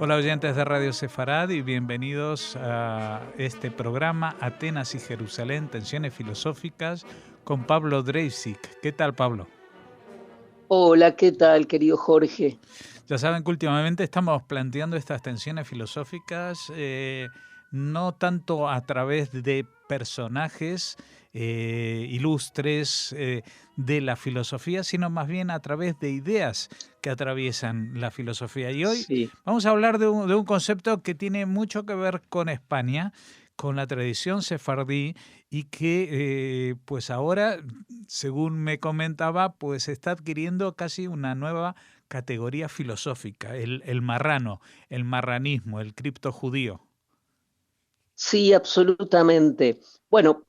Hola oyentes de Radio Sefarad y bienvenidos a este programa Atenas y Jerusalén, Tensiones Filosóficas con Pablo Dreisig. ¿Qué tal, Pablo? Hola, ¿qué tal, querido Jorge? Ya saben que últimamente estamos planteando estas tensiones filosóficas no tanto a través de personajes ilustres de la filosofía, sino más bien a través de ideas que atraviesan la filosofía. Y hoy vamos a hablar de un concepto que tiene mucho que ver con España, con la tradición sefardí, y que pues ahora, según me comentaba, pues está adquiriendo casi una nueva categoría filosófica, el marrano, el marranismo, el criptojudío. Sí, absolutamente. Bueno,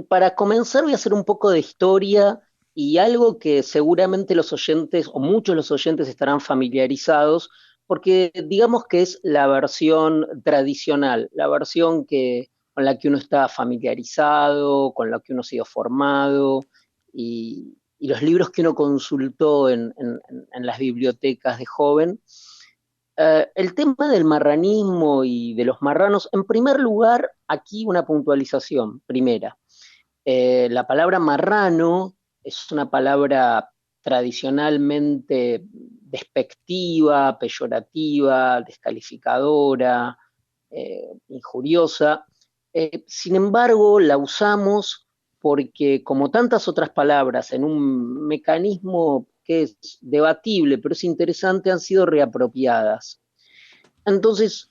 para comenzar voy a hacer un poco de historia y algo que seguramente los oyentes, o muchos de los oyentes estarán familiarizados, porque digamos que es la versión tradicional, la versión con la que uno está familiarizado, con la que uno ha sido formado, y los libros que uno consultó en las bibliotecas de joven. El tema del marranismo y de los marranos, en primer lugar, aquí una puntualización, primera. La palabra marrano es una palabra tradicionalmente despectiva, peyorativa, descalificadora, injuriosa. Sin embargo, la usamos porque, como tantas otras palabras, en un mecanismo que es debatible, pero es interesante, han sido reapropiadas. Entonces,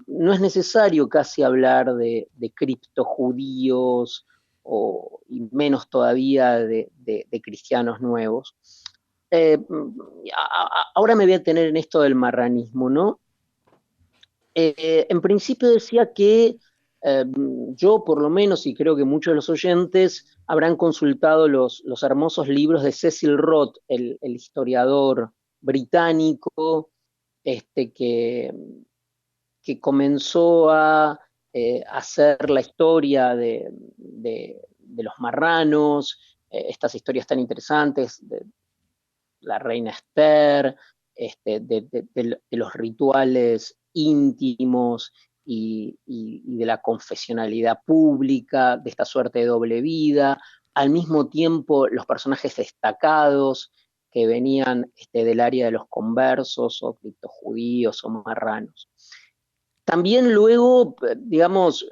no es necesario casi hablar de criptojudíos y menos todavía de cristianos nuevos. Ahora me voy a tener en esto del marranismo, ¿no? En principio decía que yo, por lo menos, y creo que muchos de los oyentes, habrán consultado los hermosos libros de Cecil Roth, el historiador británico, que comenzó a hacer la historia de los marranos, estas historias tan interesantes de la reina Esther, de los rituales íntimos y de la confesionalidad pública, de esta suerte de doble vida, al mismo tiempo los personajes destacados que venían del área de los conversos o criptojudíos o marranos. También luego, digamos,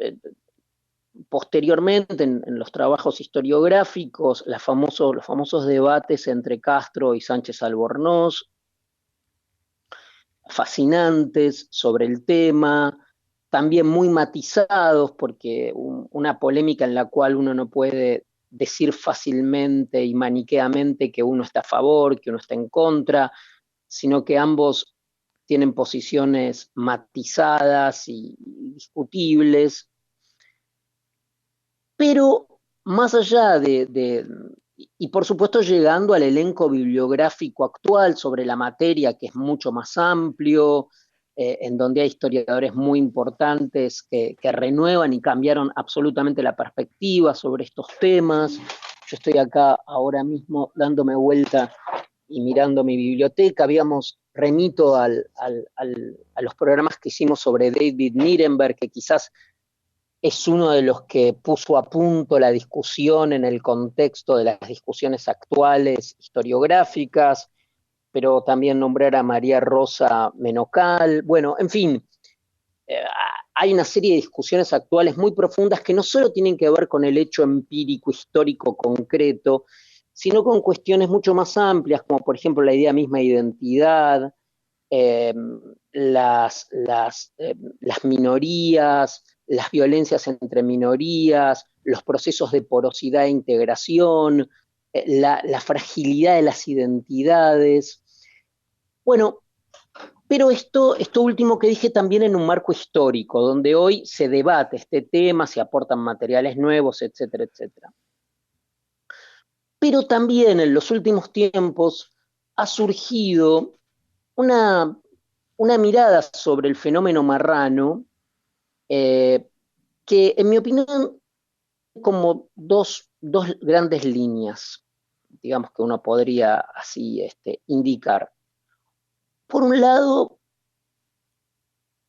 posteriormente en los trabajos historiográficos, los famosos debates entre Castro y Sánchez Albornoz, fascinantes sobre el tema, también muy matizados, porque una polémica en la cual uno no puede decir fácilmente y maniqueamente que uno está a favor, que uno está en contra, sino que ambos tienen posiciones matizadas y discutibles. Pero más allá y por supuesto llegando al elenco bibliográfico actual sobre la materia, que es mucho más amplio, en donde hay historiadores muy importantes que renuevan y cambiaron absolutamente la perspectiva sobre estos temas. Yo estoy acá ahora mismo dándome vuelta y mirando mi biblioteca, remito a los programas que hicimos sobre David Nirenberg, que quizás es uno de los que puso a punto la discusión en el contexto de las discusiones actuales historiográficas, pero también nombrar a María Rosa Menocal. Bueno, en fin, hay una serie de discusiones actuales muy profundas que no solo tienen que ver con el hecho empírico, histórico, concreto, sino con cuestiones mucho más amplias, como por ejemplo la idea misma de identidad, las minorías, las violencias entre minorías, los procesos de porosidad e integración, la fragilidad de las identidades. Bueno, pero esto último que dije también en un marco histórico, donde hoy se debate este tema, se aportan materiales nuevos, etcétera, etcétera. Pero también en los últimos tiempos ha surgido una mirada sobre el fenómeno marrano que en mi opinión como dos grandes líneas, digamos que uno podría así indicar. Por un lado,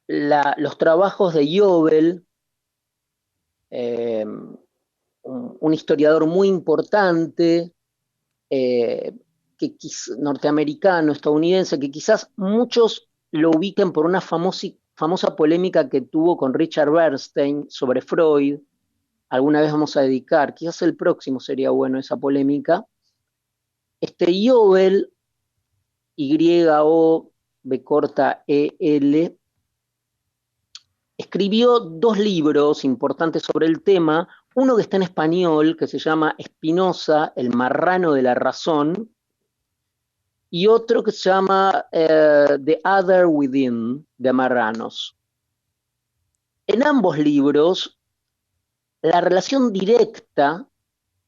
los trabajos de Jovel, un historiador muy importante, norteamericano, estadounidense, que quizás muchos lo ubiquen por una famosa polémica que tuvo con Richard Bernstein sobre Freud. Alguna vez vamos a dedicar, quizás el próximo sería bueno esa polémica. Jovel, Y-O-B-E-L, escribió dos libros importantes sobre el tema, uno que está en español, que se llama Spinoza, el marrano de la razón, y otro que se llama The Other Within, de marranos. En ambos libros, la relación directa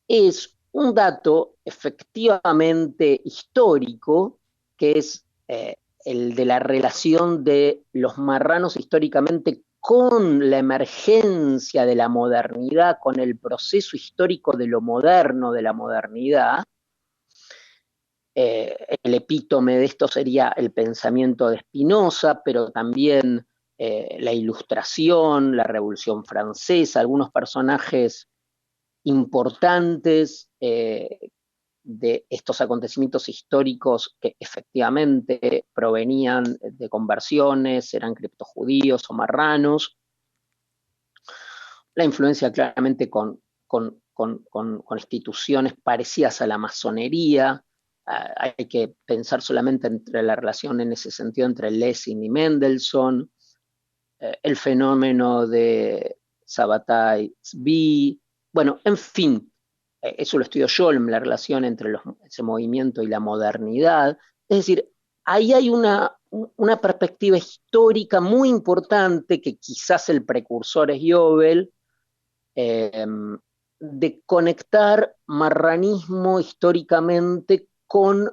es un dato efectivamente histórico, que es el de la relación de los marranos históricamente con la emergencia de la modernidad, con el proceso histórico de lo moderno, de la modernidad. El epítome de esto sería el pensamiento de Spinoza, pero también la Ilustración, la Revolución Francesa, algunos personajes importantes de estos acontecimientos históricos que efectivamente provenían de conversiones, eran criptojudíos o marranos. La influencia claramente con instituciones parecidas a la masonería. Hay que pensar solamente entre la relación en ese sentido entre Lessing y Mendelssohn, el fenómeno de Sabbatai Tzvi. Bueno, en fin, eso lo estudio yo, la relación entre ese movimiento y la modernidad. Es decir, ahí hay una perspectiva histórica muy importante, que quizás el precursor es Jovel, de conectar marranismo históricamente con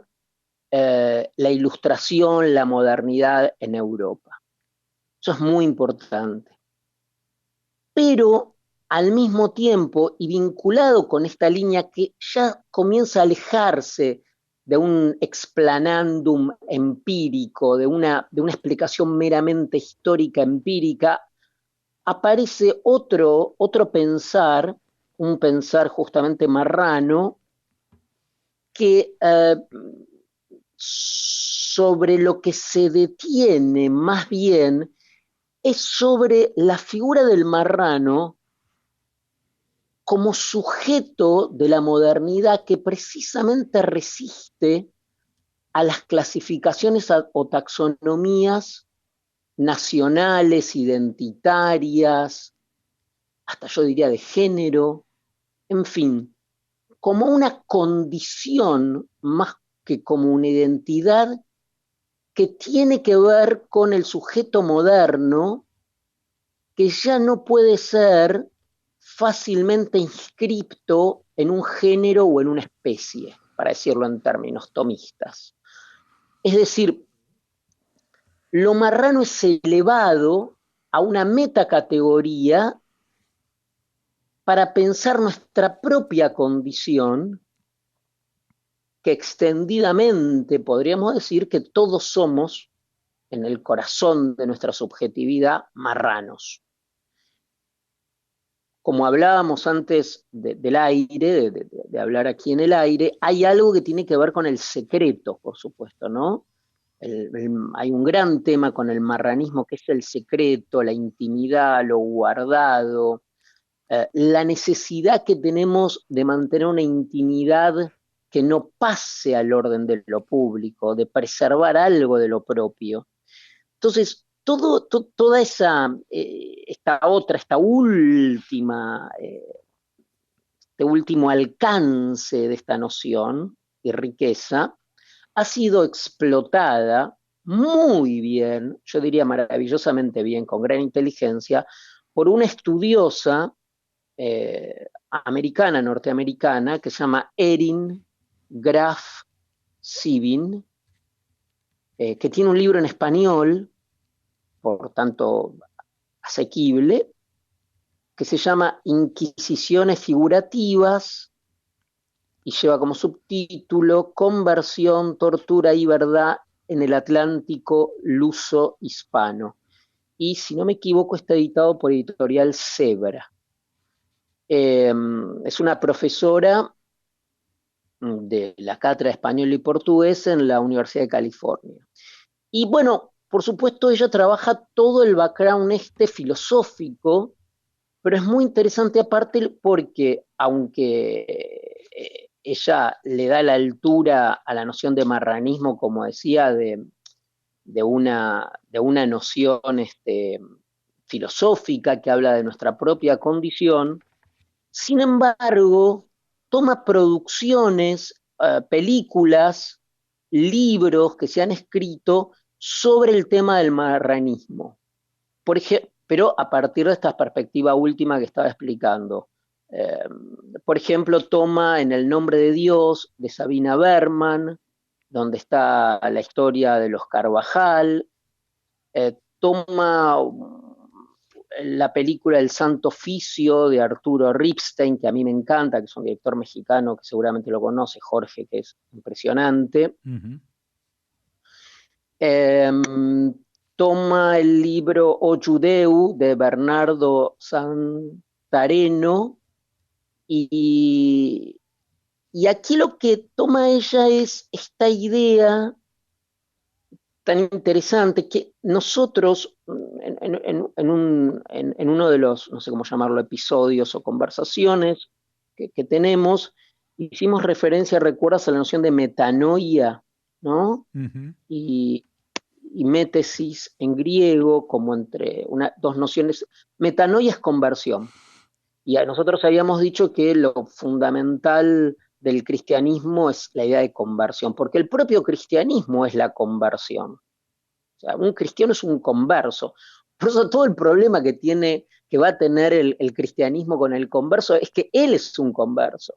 la Ilustración, la modernidad en Europa. Eso es muy importante. Pero al mismo tiempo, y vinculado con esta línea que ya comienza a alejarse de un explanandum empírico, de una explicación meramente histórica empírica, aparece otro pensar, un pensar justamente marrano, que sobre lo que se detiene más bien es sobre la figura del marrano como sujeto de la modernidad que precisamente resiste a las clasificaciones o taxonomías nacionales, identitarias, hasta yo diría de género, en fin, como una condición más que como una identidad que tiene que ver con el sujeto moderno, que ya no puede ser fácilmente inscripto en un género o en una especie, para decirlo en términos tomistas. Es decir, lo marrano es elevado a una metacategoría para pensar nuestra propia condición, que extendidamente podríamos decir que todos somos, en el corazón de nuestra subjetividad, marranos. Como hablábamos antes del aire, de hablar aquí en el aire, hay algo que tiene que ver con el secreto, por supuesto, ¿no? Hay un gran tema con el marranismo, que es el secreto, la intimidad, lo guardado, la necesidad que tenemos de mantener una intimidad que no pase al orden de lo público, de preservar algo de lo propio. Entonces, toda esta última, este último alcance de esta noción y riqueza ha sido explotada muy bien, yo diría maravillosamente bien, con gran inteligencia, por una estudiosa norteamericana, que se llama Erin Graf Sibin, que tiene un libro en español, por tanto asequible, que se llama Inquisiciones figurativas y lleva como subtítulo Conversión, tortura y verdad en el Atlántico luso-hispano. Y si no me equivoco está editado por Editorial Zebra. Es una profesora de la cátedra de español y portugués en la Universidad de California. Y bueno, por supuesto ella trabaja todo el background filosófico, pero es muy interesante aparte porque aunque ella le da la altura a la noción de marranismo, como decía, de una noción filosófica que habla de nuestra propia condición, sin embargo, toma producciones, películas, libros que se han escrito sobre el tema del marranismo. Por ejemplo, pero a partir de esta perspectiva última que estaba explicando. Por ejemplo, toma En el nombre de Dios, de Sabina Berman, donde está la historia de los Carvajal, toma la película El Santo Oficio de Arturo Ripstein, que a mí me encanta, que es un director mexicano que seguramente lo conoce, Jorge, que es impresionante. Toma el libro O Judeu de Bernardo Santareno y aquí lo que toma ella es esta idea tan interesante que nosotros en uno de los, no sé cómo llamarlo, episodios o conversaciones que tenemos, hicimos referencia, recuerdas, a la noción de metanoia, ¿no? Y métesis en griego, como entre dos nociones. Metanoia es conversión. Y nosotros habíamos dicho que lo fundamental del cristianismo es la idea de conversión, porque el propio cristianismo es la conversión. O sea, un cristiano es un converso. Por eso todo el problema que va a tener el cristianismo con el converso es que él es un converso.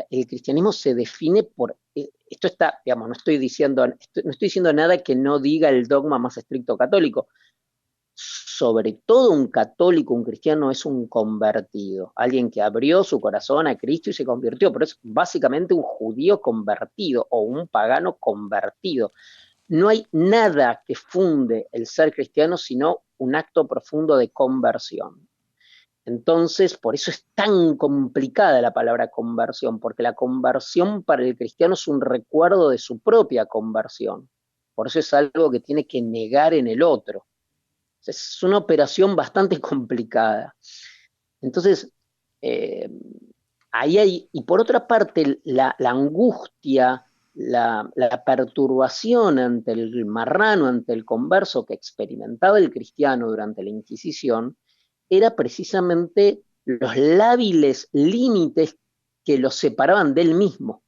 El cristianismo se define por, esto está, digamos, no estoy diciendo nada que no diga el dogma más estricto católico. Sobre todo un católico, un cristiano es un convertido, alguien que abrió su corazón a Cristo y se convirtió, pero es básicamente un judío convertido o un pagano convertido. No hay nada que funde el ser cristiano sino un acto profundo de conversión. Entonces, por eso es tan complicada la palabra conversión, porque la conversión para el cristiano es un recuerdo de su propia conversión. Por eso es algo que tiene que negar en el otro. Es una operación bastante complicada. Entonces, ahí hay, y por otra parte, la angustia, la perturbación ante el marrano, ante el converso que experimentaba el cristiano durante la Inquisición, era precisamente los lábiles límites que los separaban del mismo.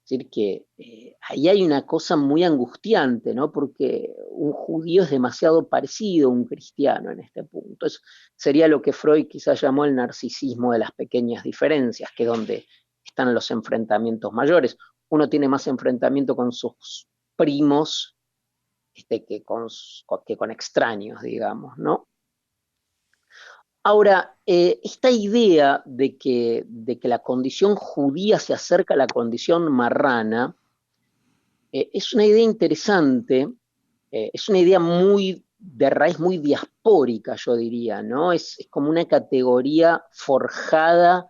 Es decir, que ahí hay una cosa muy angustiante, ¿no? Porque un judío es demasiado parecido a un cristiano en este punto. Eso sería lo que Freud quizás llamó el narcisismo de las pequeñas diferencias, que es donde están los enfrentamientos mayores. Uno tiene más enfrentamiento con sus primos que con extraños, digamos, ¿no? Ahora, esta idea de que la condición judía se acerca a la condición marrana es una idea interesante, es una idea muy de raíz muy diaspórica, yo diría, ¿no? Es como una categoría forjada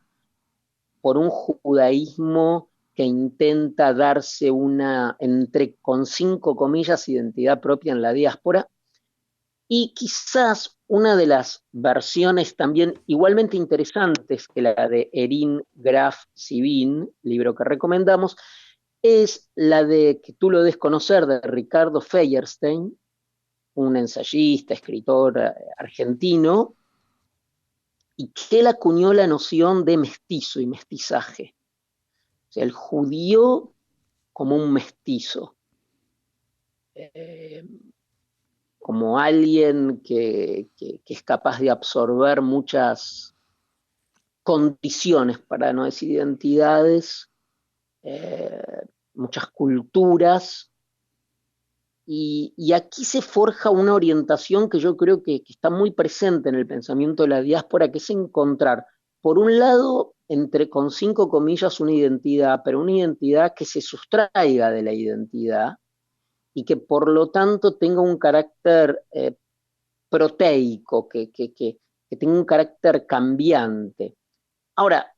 por un judaísmo que intenta darse una, con 5 comillas, identidad propia en la diáspora, y quizás una de las versiones también igualmente interesantes que la de Erin Graf Sibin, libro que recomendamos, es la de Que tú lo des conocer, de Ricardo Feyerstein, un ensayista, escritor argentino, y que él acuñó la noción de mestizo y mestizaje. O sea, el judío como un mestizo. Como alguien que es capaz de absorber muchas condiciones, para no decir identidades, muchas culturas, Y aquí se forja una orientación que yo creo que está muy presente en el pensamiento de la diáspora, que es encontrar, por un lado, con 5 comillas, una identidad, pero una identidad que se sustraiga de la identidad y que por lo tanto tenga un carácter proteico, que tenga un carácter cambiante. Ahora,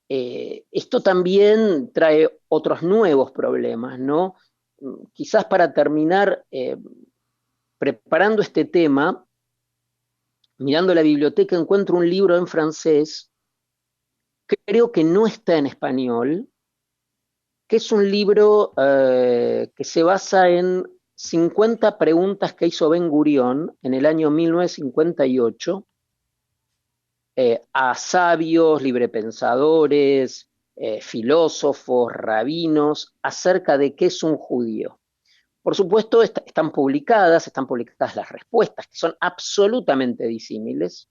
esto también trae otros nuevos problemas, ¿no? Quizás para terminar, preparando este tema, mirando la biblioteca encuentro un libro en francés, creo que no está en español, que es un libro que se basa en 50 preguntas que hizo Ben Gurión en el año 1958 a sabios, librepensadores, filósofos, rabinos, acerca de qué es un judío. Por supuesto, están publicadas las respuestas, que son absolutamente disímiles.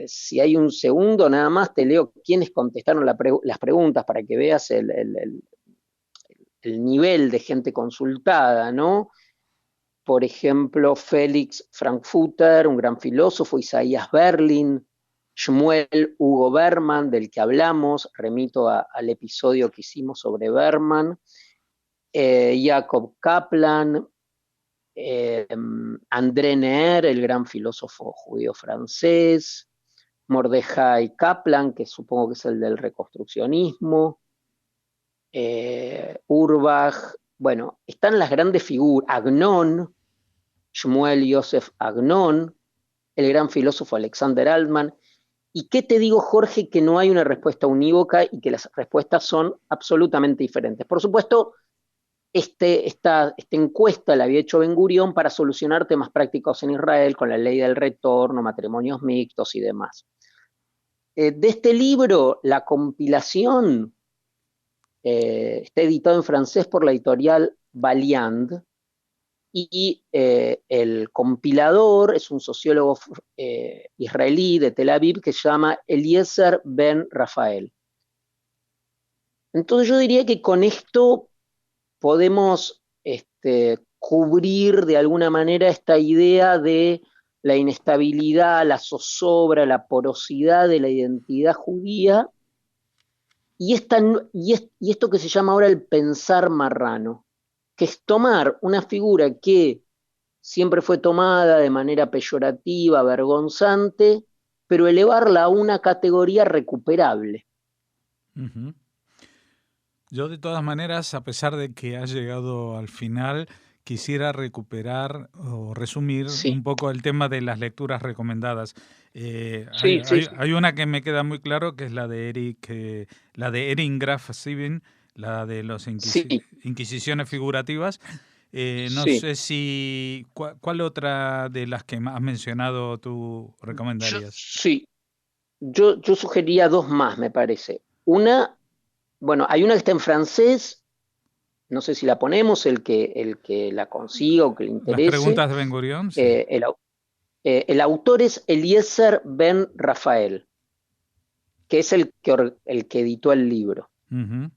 Si hay un segundo, nada más te leo quiénes contestaron las preguntas para que veas el nivel de gente consultada, ¿no? Por ejemplo, Félix Frankfurter, un gran filósofo, Isaías Berlin, Shmuel Hugo Berman, del que hablamos, remito al episodio que hicimos sobre Berman, Jacob Kaplan, André Neher, el gran filósofo judío francés, Mordejai Kaplan, que supongo que es el del reconstruccionismo, Urbach, bueno, están las grandes figuras, Agnon, Shmuel Yosef Agnon, el gran filósofo Alexander Altman. ¿Y qué te digo, Jorge? Que no hay una respuesta unívoca y que las respuestas son absolutamente diferentes. Por supuesto, esta encuesta la había hecho Ben Gurión para solucionar temas prácticos en Israel con la ley del retorno, matrimonios mixtos y demás. De este libro, la compilación está editado en francés por la editorial Valiant, y el compilador es un sociólogo israelí de Tel Aviv que se llama Eliezer Ben Rafael. Entonces yo diría que con esto podemos cubrir de alguna manera esta idea de la inestabilidad, la zozobra, la porosidad de la identidad judía y esto que se llama ahora el pensar marrano, que es tomar una figura que siempre fue tomada de manera peyorativa, vergonzante, pero elevarla a una categoría recuperable. Uh-huh. Yo de todas maneras, a pesar de que has llegado al final, quisiera recuperar o resumir un poco el tema de las lecturas recomendadas. Hay una que me queda muy claro, que es la de Erin Graf Sieben, la de las Inquisiciones figurativas. No sé si... ¿Cuál otra de las que has mencionado tú recomendarías? Yo sugeriría 2 más, me parece. Una, bueno, hay una que está en francés, no sé si la ponemos, el que la consiga o que le interese. Las preguntas de Ben Gurión. Sí. El autor es Eliezer Ben Rafael, que es el que editó el libro. Uh-huh.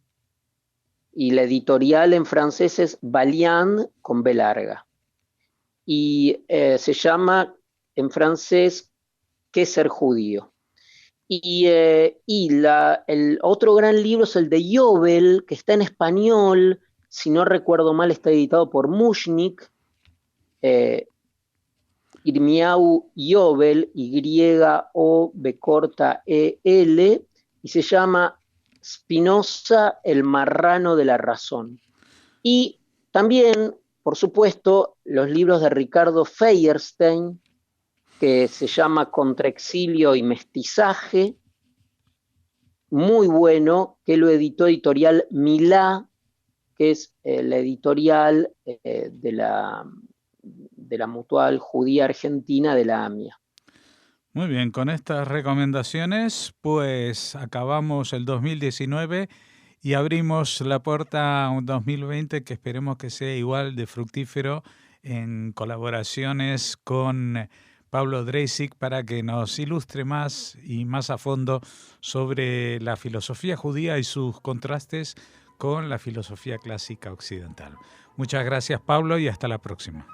Y la editorial en francés es Valiant con B larga. Y se llama en francés ¿Qué ser judío? Y el otro gran libro es el de Yovel, que está en español, si no recuerdo mal está editado por Mushnik, Irmiau Yovel, Y-O-B-E-L, y se llama Spinoza, el marrano de la razón. Y también, por supuesto, los libros de Ricardo Feuerstein, que se llama Contraexilio y Mestizaje, muy bueno, que lo editó editorial Milá, que es la editorial de la Mutual Judía Argentina de la AMIA. Muy bien, con estas recomendaciones, pues acabamos el 2019 y abrimos la puerta a un 2020 que esperemos que sea igual de fructífero en colaboraciones con Pablo Dreisig para que nos ilustre más y más a fondo sobre la filosofía judía y sus contrastes con la filosofía clásica occidental. Muchas gracias, Pablo, y hasta la próxima.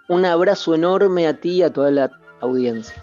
Un abrazo enorme a ti y a toda la audiencia.